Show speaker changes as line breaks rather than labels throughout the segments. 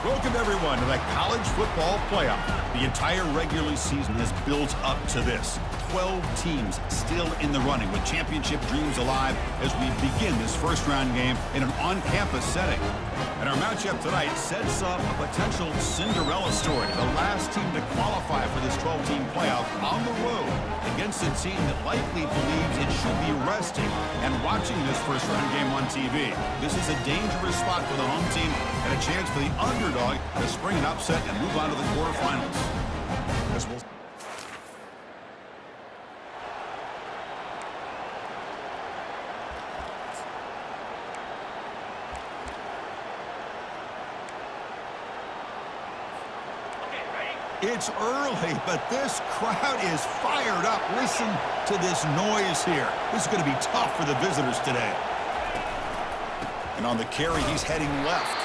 Welcome, everyone, to the College Football Playoff. The entire regular season has built up to this. 12 teams still in the running with championship dreams alive as we begin this first-round game in an on-campus setting. And our matchup tonight sets up a potential Cinderella story. The last team to qualify for this 12-team playoff on the road against a team that likely believes it should be resting and watching this first-round game on TV. This is a dangerous spot for the home team and a chance for the underdog to spring an upset and move on to the quarterfinals. As we'll It's early, but this crowd is fired up. Listen to this noise here. This is going to be tough for the visitors today. And on the carry, he's heading left.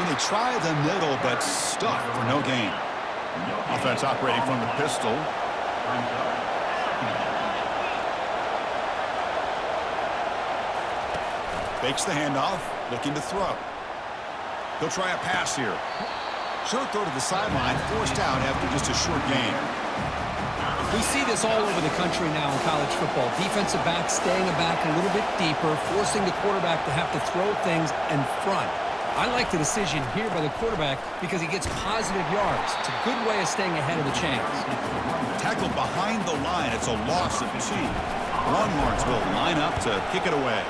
And they try the middle, but stuck for no gain. Offense operating from the pistol. Fakes the handoff, looking to throw. He'll try a pass here. Short throw to the sideline, forced out after just a short gain.
We see this all over the country now in college football. Defensive backs staying back a little bit deeper, forcing the quarterback to have to throw things in front. I like the decision here by the quarterback because he gets positive yards. It's a good way of staying ahead of the chains.
Tackled behind the line. It's a loss of 2. Longhorns will line up to kick it away.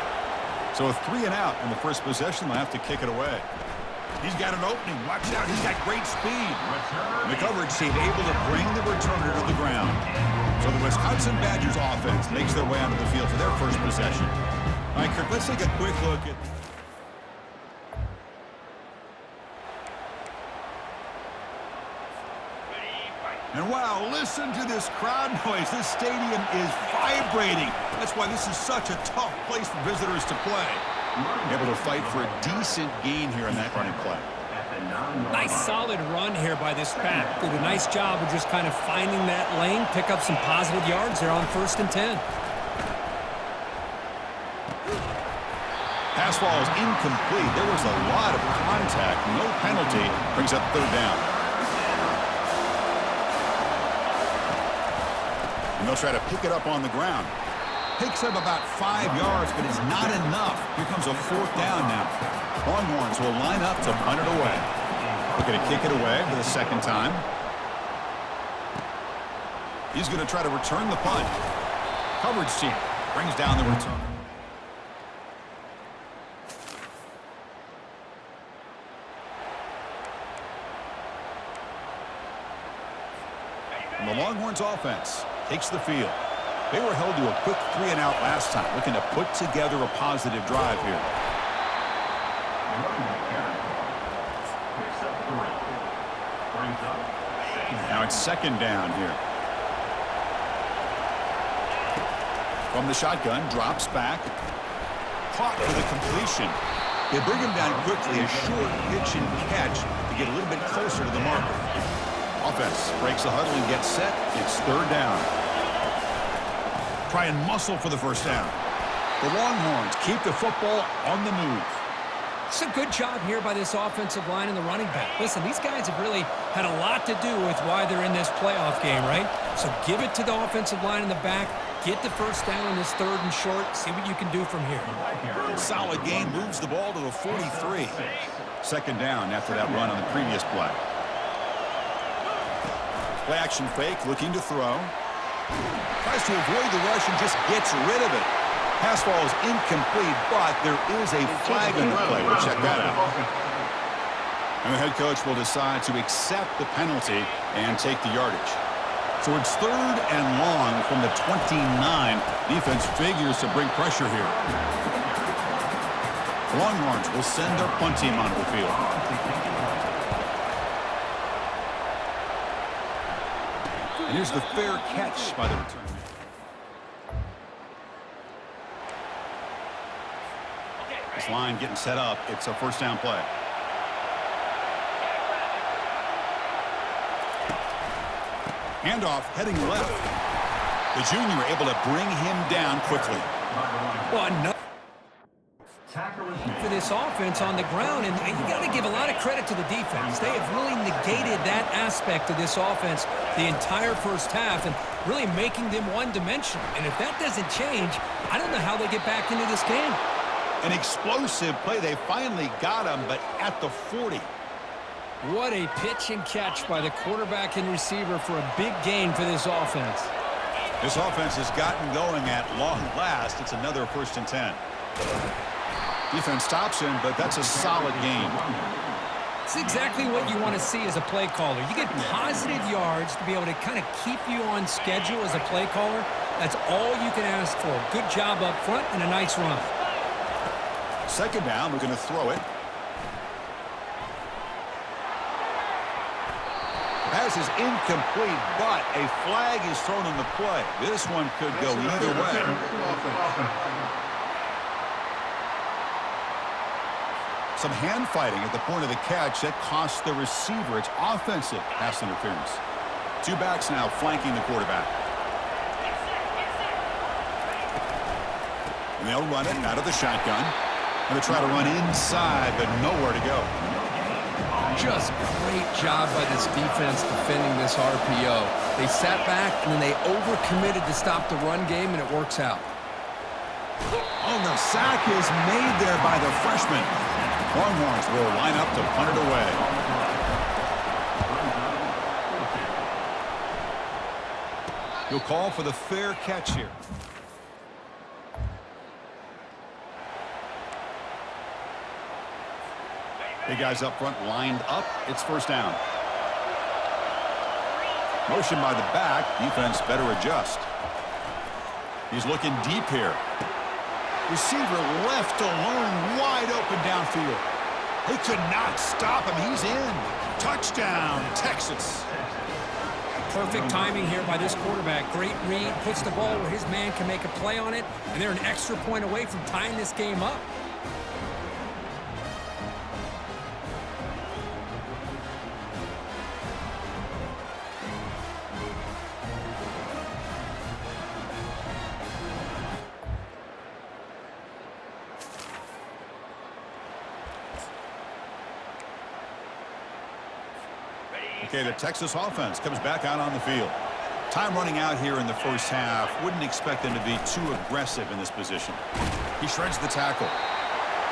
So a 3 and out in the first possession. They'll have to kick it away. He's got an opening. Watch out. He's got great speed. The coverage team able to bring the returner to the ground. So the Wisconsin Badgers offense makes their way onto the field for their first possession. All right, Kirk, let's take a quick look at... And wow, listen to this crowd noise. This stadium is vibrating. That's why this is such a tough place for visitors to play. Able to fight for a decent gain here in that running play.
Nice solid run here by this back. Did a nice job of just kind of finding that lane, pick up some positive yards there on 1st and 10.
Pass ball is incomplete. There was a lot of contact. No penalty. Brings up 3rd down. And they'll try to pick it up on the ground. Picks up about 5 yards, but it's not enough. Here comes a 4th down now. Longhorns will line up to punt it away. They're going to kick it away for the 2nd time. He's going to try to return the punt. Coverage team brings down the return. And the Longhorns offense takes the field. They were held to a quick 3 and out last time, looking to put together a positive drive here. Now it's 2nd down here. From the shotgun, drops back. Caught for the completion. They bring him down quickly, a short pitch and catch to get a little bit closer to the marker. Offense breaks the huddle and gets set. It's 3rd down. Try and muscle for the 1st down. The Longhorns keep the football on the move.
It's a good job here by this offensive line and the running back. Listen, these guys have really had a lot to do with why they're in this playoff game, right? So give it to the offensive line in the back. Get the 1st down in this 3rd and short. See what you can do from here.
Solid gain, moves the ball to the 43. 2nd down after that run on the previous play. Play action fake, looking to throw. Tries to avoid the rush and just gets rid of it. Pass ball is incomplete, but there is a flag on the play. We'll check that out. And the head coach will decide to accept the penalty and take the yardage. So it's 3rd and long from the 29. Defense figures to bring pressure here. Longhorns will send their punt team onto the field. And here's the fair catch by the return. This line getting set up. It's a 1st down play. Handoff heading left. The junior able to bring him down quickly.
Well, no. for this offense on the ground, and you got to give a lot of credit to the defense. They have really negated that aspect of this offense the entire first half and really making them one-dimensional. And if that doesn't change, I don't know how they get back into this game.
An explosive play. They finally got him, but at the 40.
What a pitch and catch by the quarterback and receiver for a big gain for this offense.
This offense has gotten going at long last. It's another 1st and 10. Defense stops him, but that's a solid gain.
It's exactly what you want to see as a play caller. You get positive yards to be able to kind of keep you on schedule as a play caller. That's all you can ask for. Good job up front and a nice run.
2nd down, we're going to throw it. Pass is incomplete, but a flag is thrown on the play. This one could go either way. Some hand fighting at the point of the catch. That costs the receiver. It's offensive pass interference. 2 backs now flanking the quarterback. And they'll run it out of the shotgun. Going to try to run inside, but nowhere to go.
Just great job by this defense defending this RPO. They sat back, and then they overcommitted to stop the run game, and it works out.
Oh, the sack is made there by the freshman. Longhorns will line up to punt it away. He'll call for the fair catch here. Big guys up front lined up. It's 1st down. Motion by the back. Defense better adjust. He's looking deep here. Receiver left alone, wide open downfield. They could not stop him. He's in. Touchdown, Texas.
Perfect timing here by this quarterback. Great read, puts the ball where his man can make a play on it, and they're an extra point away from tying this game up.
Okay, the Texas offense comes back out on the field. Time running out here in the first half. Wouldn't expect them to be too aggressive in this position. He shreds the tackle.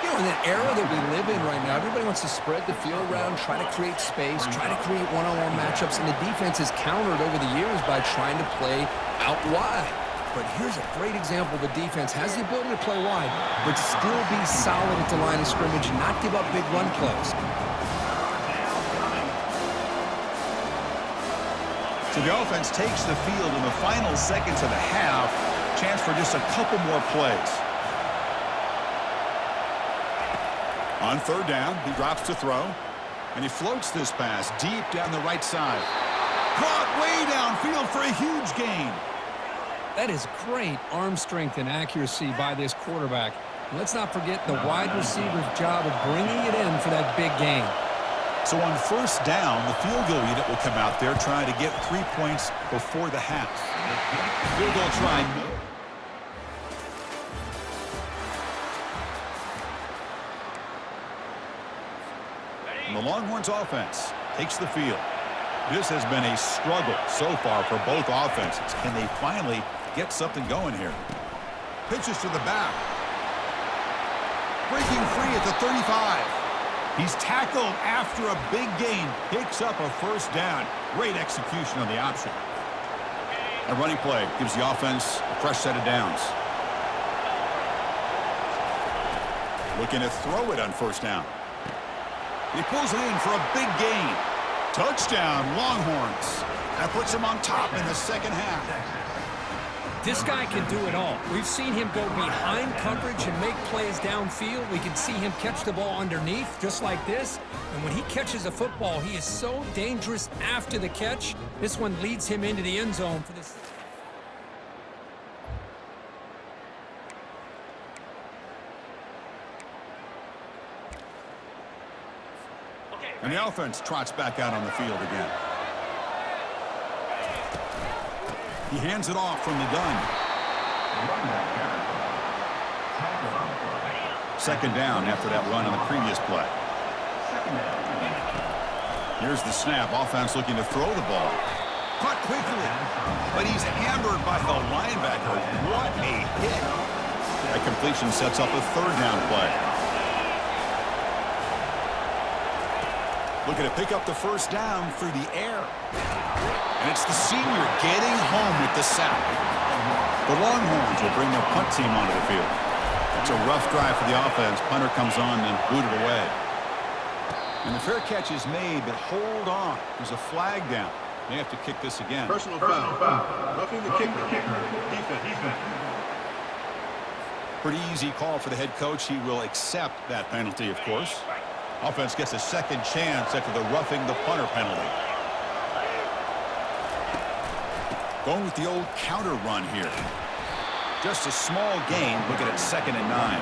You know, in that era that we live in right now, everybody wants to spread the field around, try to create space, try to create one-on-one matchups, and the defense has countered over the years by trying to play out wide. But here's a great example. The defense has the ability to play wide, but still be solid at the line of scrimmage and not give up big run plays.
So the offense takes the field in the final seconds of the half. Chance for just a couple more plays. On 3rd down, he drops to throw. And he floats this pass deep down the right side. Caught way downfield for a huge gain.
That is great arm strength and accuracy by this quarterback. And let's not forget the wide receiver's job of bringing it in for that big gain.
So on 1st down, the field goal unit will come out there trying to get 3 points before the half. Field goal try. And the Longhorns offense takes the field. This has been a struggle so far for both offenses. Can they finally get something going here? Pitches to the back. Breaking free at the 35. He's tackled after a big gain. Picks up a 1st down. Great execution on the option. A running play gives the offense a fresh set of downs. Looking to throw it on 1st down. He pulls it in for a big gain. Touchdown, Longhorns. That puts him on top in the 2nd half.
This guy can do it all. We've seen him go behind coverage and make plays downfield. We can see him catch the ball underneath just like this. And when he catches a football, he is so dangerous after the catch. This one leads him into the end zone for this.
And the offense trots back out on the field again. He hands it off from the gun. second down after that run on the previous play. Here's the snap. Offense looking to throw the ball. Caught quickly, but he's hammered by the linebacker. What a hit. That completion sets up a third down play. Looking to pick up the first down through the air. And it's the senior getting home with the sack. The Longhorns will bring their punt team onto the field. It's a rough drive for the offense. Punter comes on and booted away. And the fair catch is made, but hold on. There's a flag down. They have to kick this again.
Personal foul. Roughing the kicker. Defense.
Pretty easy call for the head coach. He will accept that penalty, of course. Offense gets a second chance after the roughing the punter penalty. Going with the old counter run here. Just a small gain. Looking at 2nd and 9.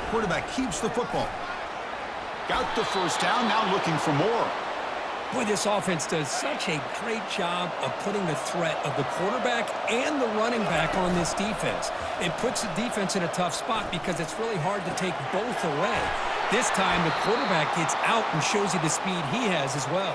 Quarterback keeps the football. Got the first down. Now looking for more.
Boy, this offense does such a great job of putting the threat of the quarterback and the running back on this defense. It puts the defense in a tough spot because it's really hard to take both away. This time, the quarterback gets out and shows you the speed he has as well.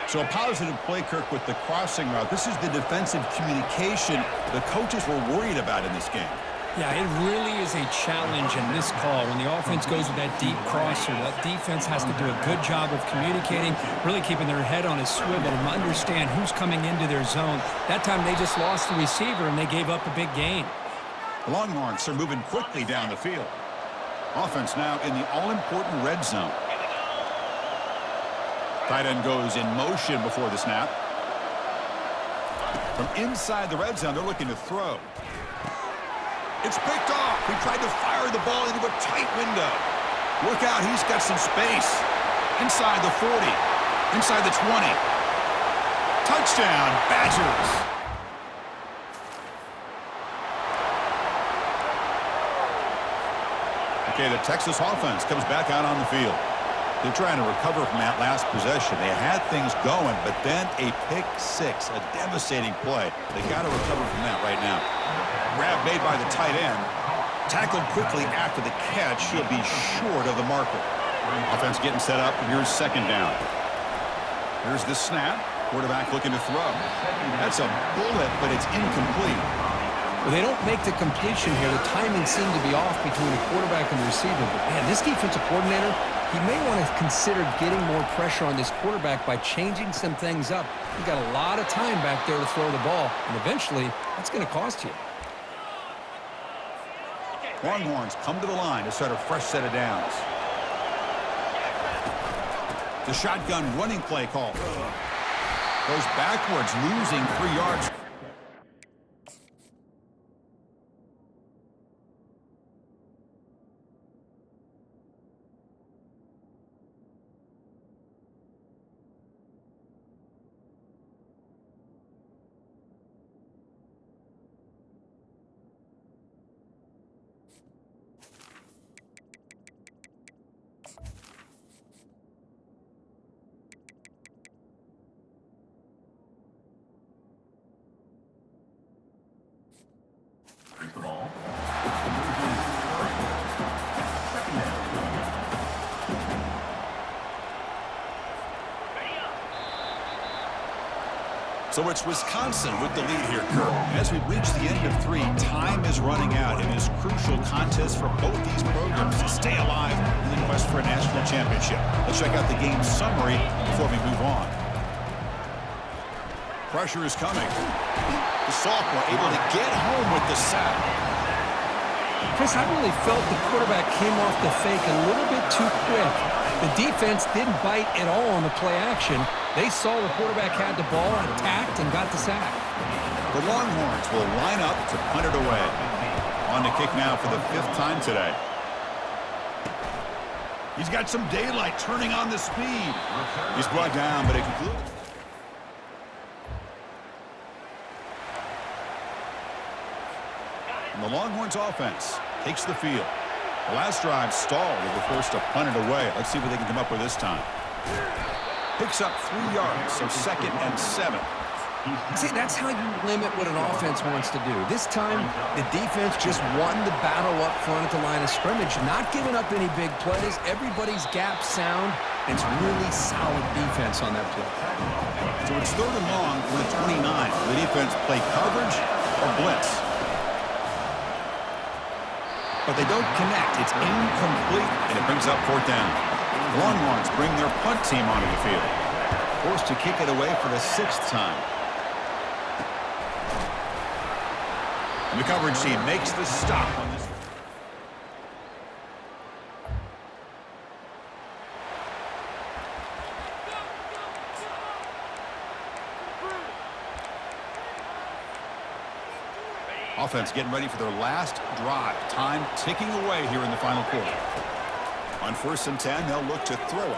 So a positive play, Kirk, with the crossing route. This is the defensive communication the coaches were worried about in this game.
Yeah, it really is a challenge in this call. When the offense goes with that deep crosser, that defense has to do a good job of communicating, really keeping their head on a swivel and understand who's coming into their zone. That time they just lost the receiver and they gave up a big gain.
The Longhorns are moving quickly down the field. Offense now in the all-important red zone. Tight end goes in motion before the snap. From inside the red zone, they're looking to throw. It's picked off. He tried to fire the ball into a tight window. Look out, he's got some space. Inside the 40. Inside the 20. Touchdown, Badgers. Okay, the Texas offense comes back out on the field. They're trying to recover from that last possession. They had things going, but then a pick six, a devastating play. They got to recover from that right now. Grab made by the tight end. Tackled quickly after the catch. He'll be short of the marker. Offense getting set up. Here's 2nd down. Here's the snap. Quarterback looking to throw. That's a bullet, but it's incomplete.
Well, they don't make the completion here. The timing seemed to be off between the quarterback and the receiver. But, man, this defensive coordinator, he may want to consider getting more pressure on this quarterback by changing some things up. He's got a lot of time back there to throw the ball, and eventually that's going to cost you.
Longhorns come to the line to start a fresh set of downs. The shotgun running play call. Goes backwards, losing 3 yards. So it's Wisconsin with the lead here, Kirk. As we reach the end of 3, time is running out in this crucial contest for both these programs to stay alive in the quest for a national championship. Let's check out the game summary before we move on. Pressure is coming. The sophomore able to get home with the sack.
Chris, I really felt the quarterback came off the fake a little bit too quick. The defense didn't bite at all on the play action. They saw the quarterback had the ball, attacked, and got the sack.
The Longhorns will line up to punt it away. On the kick now for the 5th time today. He's got some daylight turning on the speed. He's brought down, but it concludes. And the Longhorns offense takes the field. The last drive stalled. They were forced to punt it away. Let's see what they can come up with this time. Picks up 3 yards, so 2nd and 7.
See, that's how you limit what an offense wants to do. This time, the defense just won the battle up front at the line of scrimmage, not giving up any big plays. Everybody's gap sound. It's really solid defense on that play.
So it's 3rd and long from the 29. The defense play coverage or blitz. But they don't connect. It's incomplete, and it brings up 4th down. The Longhorns bring their punt team onto the field. Forced to kick it away for the 6th time. And the coverage team makes the stop on this. Offense getting ready for their last drive. Time ticking away here in the final quarter. On 1st and 10, they'll look to throw it.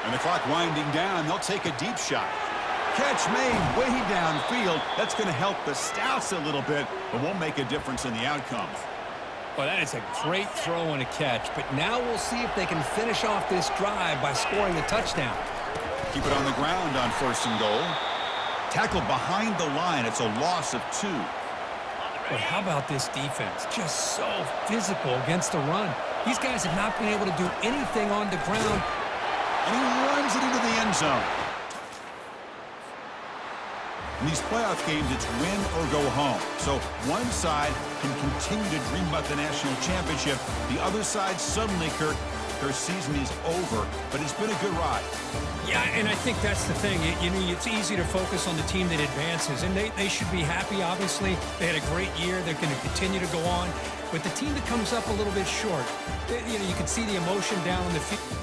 And the clock winding down, they'll take a deep shot. Catch made way downfield. That's going to help the Stouts a little bit, but won't make a difference in the outcome.
Well, that is a great throw and a catch, but now we'll see if they can finish off this drive by scoring the touchdown.
Keep it on the ground on 1st and goal. Tackled behind the line. It's a loss of 2.
But how about this defense? Just so physical against the run. These guys have not been able to do anything on the ground.
And he runs it into the end zone. In these playoff games, it's win or go home. So one side can continue to dream about the national championship. The other side suddenly, Kirk, their season is over. But it's been a good ride.
Yeah, and I think that's the thing. It's easy to focus on the team that advances, and they should be happy, obviously. They had a great year. They're going to continue to go on. But the team that comes up a little bit short, you can see the emotion down in the field.